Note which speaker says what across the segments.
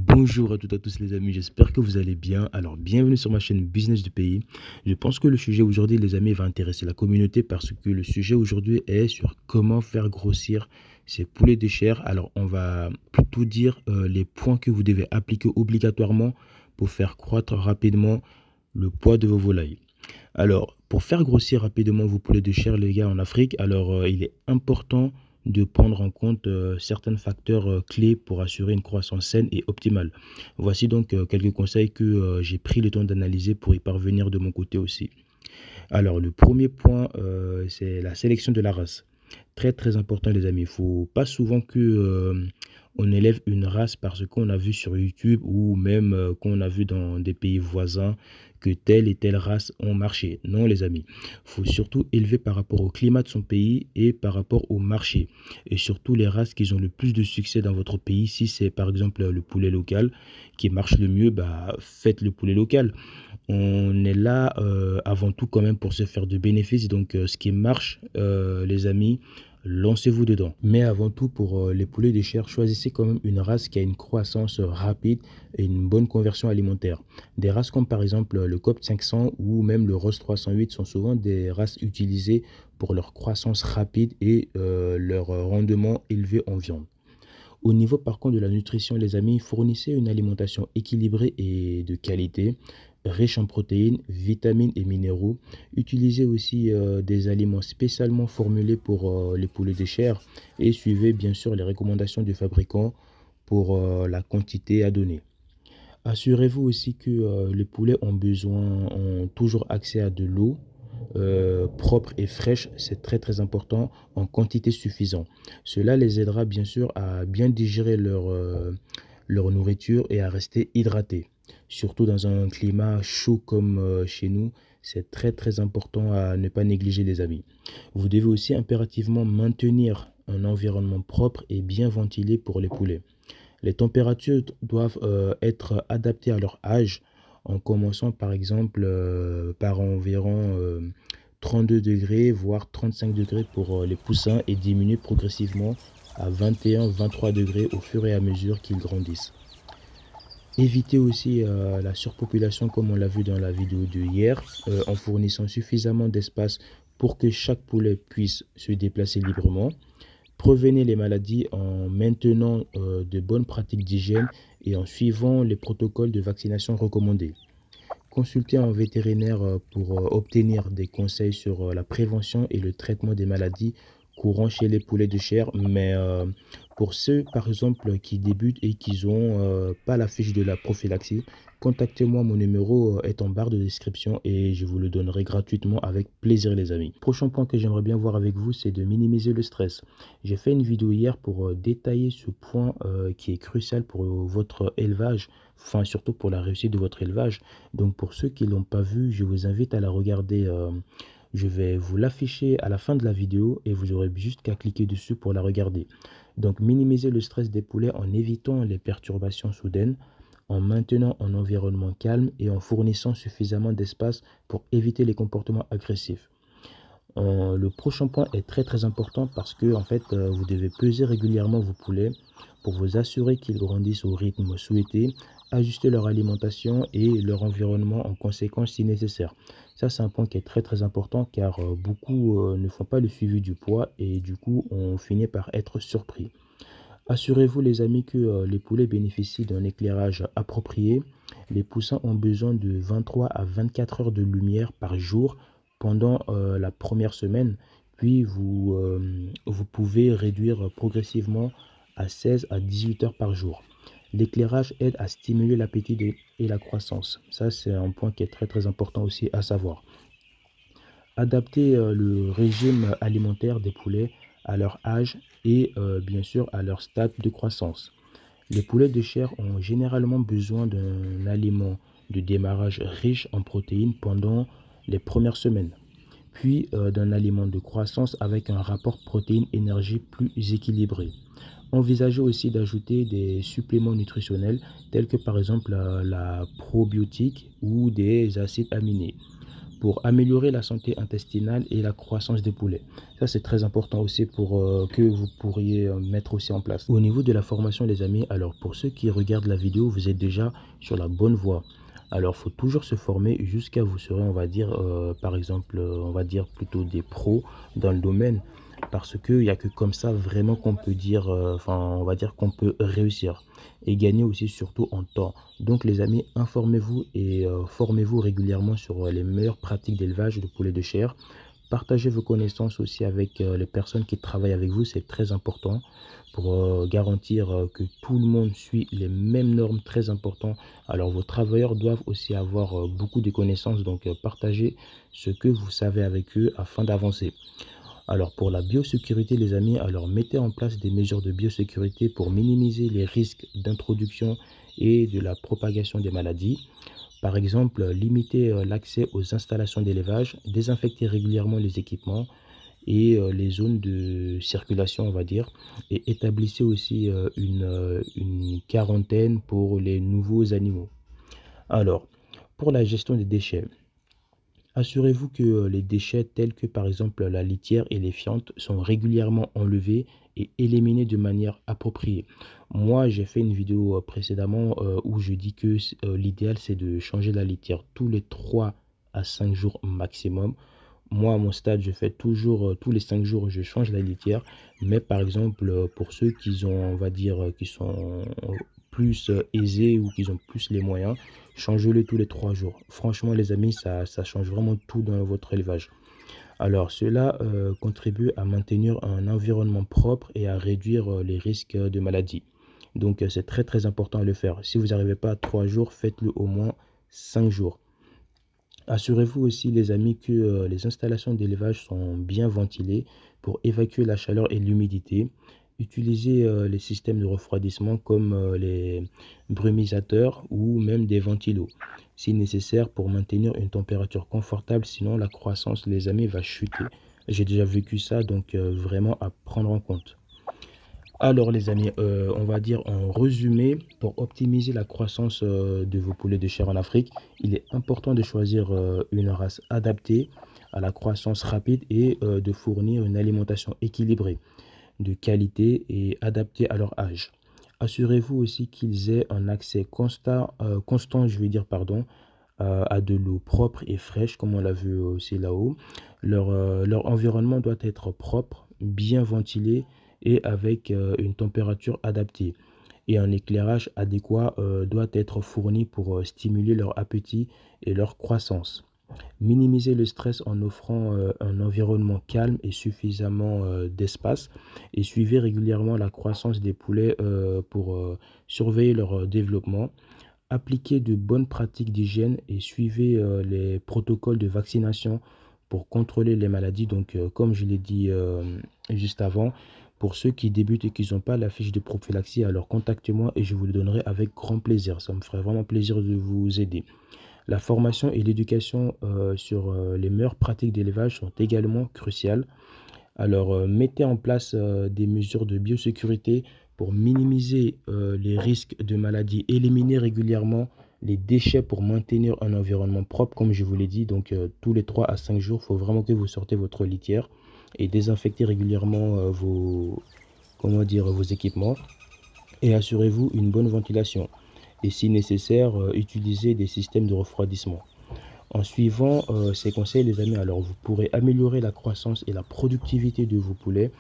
Speaker 1: Bonjour à toutes et à tous les amis, j'espère que vous allez bien. Alors bienvenue sur ma chaîne Business du pays. Je pense que le sujet aujourd'hui les amis va intéresser la communauté parce que le sujet aujourd'hui est sur comment faire grossir ces poulets de chair. Alors on va plutôt dire les points que vous devez appliquer obligatoirement pour faire croître rapidement le poids de vos volailles. Alors pour faire grossir rapidement vos poulets de chair les gars en Afrique, alors il est important de prendre en compte certains facteurs clés pour assurer une croissance saine et optimale. Voici donc quelques conseils que j'ai pris le temps d'analyser pour y parvenir de mon côté aussi. Alors le premier point, c'est la sélection de la race. Très très important les amis. Il ne faut pas souvent que on élève une race parce qu'on a vu sur YouTube ou même qu'on a vu dans des pays voisins que telle et telle race ont marché. Non les amis, il faut surtout élever par rapport au climat de son pays et par rapport au marché. Et surtout les races qui ont le plus de succès dans votre pays. Si c'est par exemple le poulet local qui marche le mieux, bah, faites le poulet local. On est là avant tout quand même pour se faire de bénéfices. Donc ce qui marche les amis, lancez-vous dedans. Mais avant tout, pour les poulets de chair, choisissez quand même une race qui a une croissance rapide et une bonne conversion alimentaire. Des races comme par exemple le COP 500 ou même le Ross 308 sont souvent des races utilisées pour leur croissance rapide et leur rendement élevé en viande. Au niveau par contre de la nutrition, les amis, fournissez une alimentation équilibrée et de qualité, riche en protéines, vitamines et minéraux. Utilisez aussi des aliments spécialement formulés pour les poulets de chair et suivez bien sûr les recommandations du fabricant pour la quantité à donner. Assurez-vous aussi que les poulets ont toujours accès à de l'eau propre et fraîche, c'est très très important, en quantité suffisante. Cela les aidera bien sûr à bien digérer leur nourriture et à rester hydratés. Surtout dans un climat chaud comme chez nous, c'est très très important à ne pas négliger les amis. Vous devez aussi impérativement maintenir un environnement propre et bien ventilé pour les poulets. Les températures doivent être adaptées à leur âge, en commençant par exemple par environ 32 degrés, voire 35 degrés pour les poussins et diminuer progressivement à 21-23 degrés au fur et à mesure qu'ils grandissent. Évitez aussi la surpopulation comme on l'a vu dans la vidéo de hier, en fournissant suffisamment d'espace pour que chaque poulet puisse se déplacer librement. Prévenez les maladies en maintenant de bonnes pratiques d'hygiène et en suivant les protocoles de vaccination recommandés. Consultez un vétérinaire pour obtenir des conseils sur la prévention et le traitement des maladies courantes chez les poulets de chair. Mais pour ceux, par exemple, qui débutent et qui n'ont pas la fiche de la prophylaxie, contactez-moi, mon numéro est en barre de description et je vous le donnerai gratuitement avec plaisir les amis. Prochain point que j'aimerais bien voir avec vous, c'est de minimiser le stress. J'ai fait une vidéo hier pour détailler ce point qui est crucial pour votre élevage, enfin surtout pour la réussite de votre élevage. Donc pour ceux qui ne l'ont pas vu, je vous invite à la regarder. Je vais vous l'afficher à la fin de la vidéo et vous aurez juste qu'à cliquer dessus pour la regarder. Donc minimiser le stress des poulets en évitant les perturbations soudaines, en maintenant un environnement calme et en fournissant suffisamment d'espace pour éviter les comportements agressifs. Le prochain point est très très important parce que en fait, vous devez peser régulièrement vos poulets pour vous assurer qu'ils grandissent au rythme souhaité, ajuster leur alimentation et leur environnement en conséquence si nécessaire. Ça, c'est un point qui est très très important car beaucoup ne font pas le suivi du poids et du coup, on finit par être surpris. Assurez-vous les amis que les poulets bénéficient d'un éclairage approprié. Les poussins ont besoin de 23 à 24 heures de lumière par jour pendant la première semaine. Puis vous pouvez réduire progressivement à 16 à 18 heures par jour. L'éclairage aide à stimuler l'appétit et la croissance. Ça, c'est un point qui est très très important aussi à savoir. Adapter le régime alimentaire des poulets à leur âge et bien sûr à leur stade de croissance. Les poulets de chair ont généralement besoin d'un aliment de démarrage riche en protéines pendant les premières semaines, puis d'un aliment de croissance avec un rapport protéines-énergie plus équilibré. Envisagez aussi d'ajouter des suppléments nutritionnels tels que par exemple la probiotique ou des acides aminés. pour améliorer la santé intestinale et la croissance des poulets. Ça, c'est très important aussi pour que vous pourriez mettre aussi en place. Au niveau de la formation, les amis, alors pour ceux qui regardent la vidéo, vous êtes déjà sur la bonne voie. Alors, il faut toujours se former jusqu'à vous serez, on va dire, par exemple, on va dire plutôt des pros dans le domaine. Parce qu'il n'y a que comme ça vraiment qu'on peut dire, enfin, on va dire qu'on peut réussir et gagner aussi surtout en temps. Donc, les amis, informez-vous et formez-vous régulièrement sur les meilleures pratiques d'élevage de poulets de chair. Partagez vos connaissances aussi avec les personnes qui travaillent avec vous, c'est très important pour garantir que tout le monde suit les mêmes normes, très important. Alors vos travailleurs doivent aussi avoir beaucoup de connaissances, donc partagez ce que vous savez avec eux afin d'avancer. Alors pour la biosécurité les amis, alors mettez en place des mesures de biosécurité pour minimiser les risques d'introduction et de la propagation des maladies. Par exemple, limitez l'accès aux installations d'élevage, désinfectez régulièrement les équipements et les zones de circulation, on va dire, et établissez aussi une quarantaine pour les nouveaux animaux. Alors, pour la gestion des déchets, assurez-vous que les déchets tels que par exemple la litière et les fientes sont régulièrement enlevés et éliminés de manière appropriée. Moi, j'ai fait une vidéo précédemment où je dis que l'idéal c'est de changer la litière tous les 3 à 5 jours maximum. Moi, à mon stade, je fais toujours, tous les 5 jours, je change la litière. Mais par exemple, pour ceux qui ont, on va dire, qui sont plus aisés ou qui ont plus les moyens, changez-le tous les 3 jours. Franchement, les amis, ça change vraiment tout dans votre élevage. Alors, cela contribue à maintenir un environnement propre et à réduire les risques de maladies. Donc, c'est très, très important à le faire. Si vous n'arrivez pas à 3 jours, faites-le au moins 5 jours. Assurez-vous aussi, les amis, que les installations d'élevage sont bien ventilées pour évacuer la chaleur et l'humidité. Utilisez les systèmes de refroidissement comme les brumisateurs ou même des ventilos, si nécessaire pour maintenir une température confortable. Sinon, la croissance, les amis, va chuter. J'ai déjà vécu ça, donc vraiment à prendre en compte. Alors les amis, on va dire en résumé, pour optimiser la croissance de vos poulets de chair en Afrique, il est important de choisir une race adaptée à la croissance rapide et de fournir une alimentation équilibrée, de qualité et adaptée à leur âge. Assurez-vous aussi qu'ils aient un accès constant, je veux dire, pardon, à de l'eau propre et fraîche, comme on l'a vu aussi là-haut. Leur environnement doit être propre, bien ventilé et avec une température adaptée. Et un éclairage adéquat doit être fourni pour stimuler leur appétit et leur croissance. Minimiser le stress en offrant un environnement calme et suffisamment d'espace. Et suivez régulièrement la croissance des poulets pour surveiller leur développement. Appliquez de bonnes pratiques d'hygiène et suivez les protocoles de vaccination pour contrôler les maladies. Donc, comme je l'ai dit juste avant, pour ceux qui débutent et qui n'ont pas la fiche de prophylaxie, alors contactez-moi et je vous le donnerai avec grand plaisir. Ça me ferait vraiment plaisir de vous aider. La formation et l'éducation sur les meilleures pratiques d'élevage sont également cruciales. Alors, mettez en place des mesures de biosécurité pour minimiser les risques de maladies. Éliminez régulièrement les déchets pour maintenir un environnement propre, comme je vous l'ai dit. Donc, tous les 3 à 5 jours, il faut vraiment que vous sortez votre litière et désinfectez régulièrement comment dire, vos équipements. Et assurez-vous une bonne ventilation. Et si nécessaire, utilisez des systèmes de refroidissement. En suivant ces conseils, les amis, alors vous pourrez améliorer la croissance et la productivité de vos poulets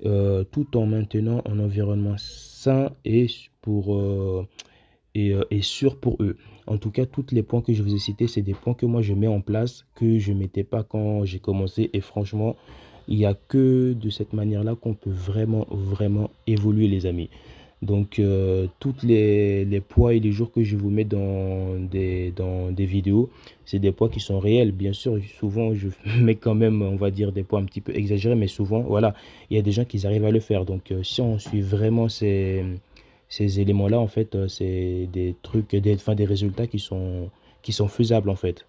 Speaker 1: tout en maintenant un environnement sain et sûr pour eux. En tout cas, tous les points que je vous ai cités, c'est des points que moi je mets en place, que je ne mettais pas quand j'ai commencé. Et franchement, il n'y a que de cette manière-là qu'on peut vraiment, vraiment évoluer, les amis. Donc, toutes les poids et les jours que je vous mets dans des vidéos, c'est des poids qui sont réels. Bien sûr, souvent, je mets quand même, on va dire, des poids un petit peu exagérés, mais souvent, voilà, il y a des gens qui arrivent à le faire. Donc, si on suit vraiment ces éléments-là, en fait, c'est des trucs, des résultats qui sont faisables, en fait.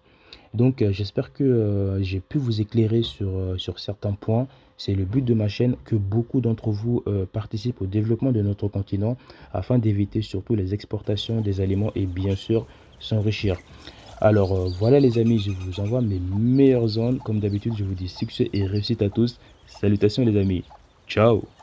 Speaker 1: Donc, j'espère que j'ai pu vous éclairer sur certains points. C'est le but de ma chaîne, que beaucoup d'entre vous participent au développement de notre continent afin d'éviter surtout les exportations des aliments et bien sûr s'enrichir. Alors voilà les amis, je vous envoie mes meilleures ondes. Comme d'habitude, je vous dis succès et réussite à tous. Salutations les amis. Ciao.